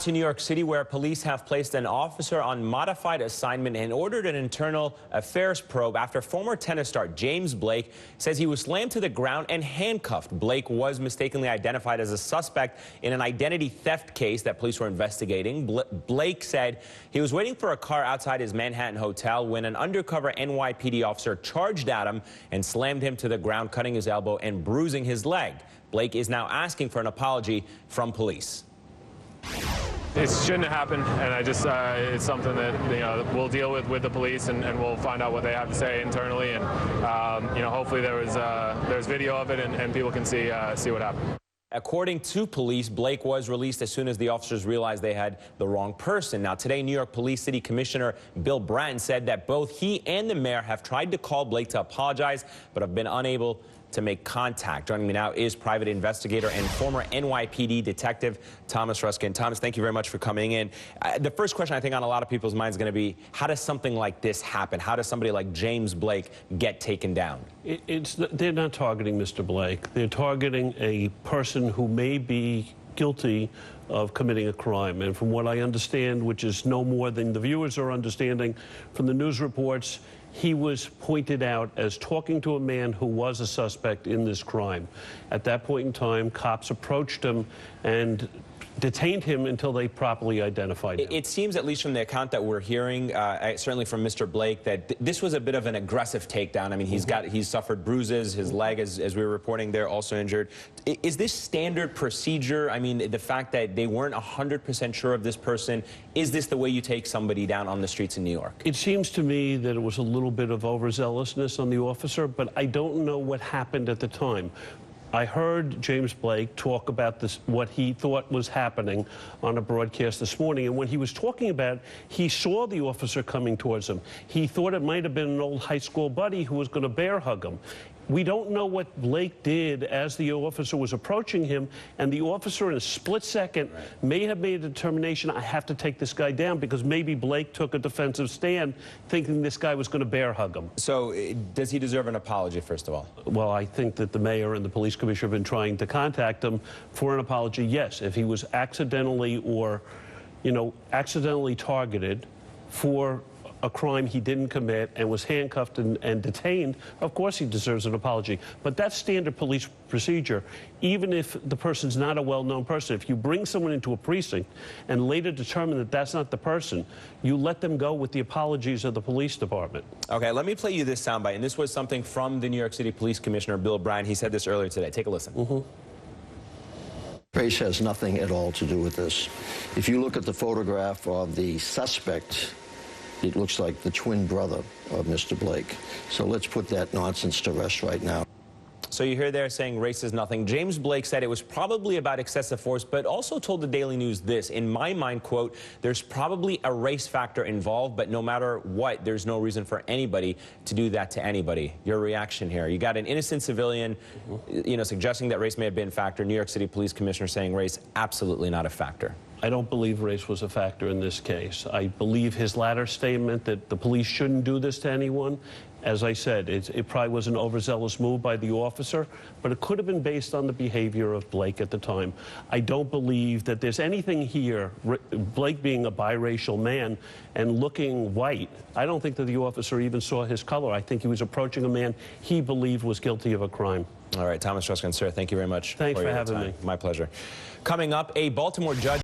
to New York City, where police have placed an officer on modified assignment and ordered an internal affairs probe after former tennis star James Blake says he was slammed to the ground and handcuffed. Blake was mistakenly identified as a suspect in an identity theft case that police were investigating. Blake said he was waiting for a car outside his Manhattan hotel when an undercover NYPD officer charged at him and slammed him to the ground, cutting his elbow and bruising his leg. Blake is now asking for an apology from police. It shouldn't have happened, and it's something that we'll deal with the police, and we'll find out what they have to say internally, and hopefully there's video of it and people can see what happened. According to police, Blake was released as soon as the officers realized they had the wrong person. Now, today, New York Police City Commissioner Bill Bratton said that both he and the mayor have tried to call Blake to apologize, but have been unable to make contact. Joining me now is private investigator and former NYPD detective Thomas Ruskin. Thomas, thank you very much for coming in. The first question I think on a lot of people's minds is going to be, how does something like this happen? How does somebody like James Blake get taken down? They're not targeting Mr. Blake. They're targeting a person who may be guilty of committing a crime. And from what I understand, which is no more than the viewers are understanding from the news reports, he was pointed out as talking to a man who was a suspect in this crime. At that point in time, cops approached him and detained him until they properly identified him. It seems, at least from the account that we're hearing, certainly from Mr. Blake, that this was a bit of an aggressive takedown. I mean, he's suffered bruises, his leg, as we were reporting there, also injured. Is this standard procedure? I mean, the fact that they weren't 100% sure of this person, is this the way you take somebody down on the streets in New York? It seems to me that it was a little bit of overzealousness on the officer, but I don't know what happened at the time. I heard James Blake talk about this, what he thought was happening on a broadcast this morning. And when he was talking about it, he saw the officer coming towards him. He thought it might have been an old high school buddy who was going to bear hug him. We don't know what Blake did as the officer was approaching him, and the officer in a split second may have made a determination, I have to take this guy down, because maybe Blake took a defensive stand thinking this guy was going to bear hug him. So does he deserve an apology, first of all? Well, I think that the mayor and the police commissioner have been trying to contact him for an apology, yes. If he was accidentally or, accidentally targeted for a crime he didn't commit and was handcuffed and detained, of course he deserves an apology. But that's standard police procedure. Even if the person's not a well-known person, if you bring someone into a precinct and later determine that that's not the person, you let them go with the apologies of the police department. Okay, let me play you this soundbite, and this was something from the New York City Police Commissioner Bill Bratton. He said this earlier today. Take a listen. Race has nothing at all to do with this. If you look at the photograph of the suspect, it looks like the twin brother of Mr. Blake. So let's put that nonsense to rest right now. So you hear there saying race is nothing. James Blake said it was probably about excessive force, but also told the Daily News this. In my mind, quote, there's probably a race factor involved, but no matter what, there's no reason for anybody to do that to anybody. Your reaction here? You got an innocent civilian, suggesting that race may have been a factor. New York City Police Commissioner saying race, absolutely not a factor. I don't believe race was a factor in this case. I believe his latter statement that the police shouldn't do this to anyone. As I said, it probably was an overzealous move by the officer, but it could have been based on the behavior of Blake at the time. I don't believe that there's anything here, Blake being a biracial man and looking white, I don't think that the officer even saw his color. I think he was approaching a man he believed was guilty of a crime. All right, Thomas Ruskin, sir, thank you very much. Thanks for having me. My pleasure. Coming up, a Baltimore judge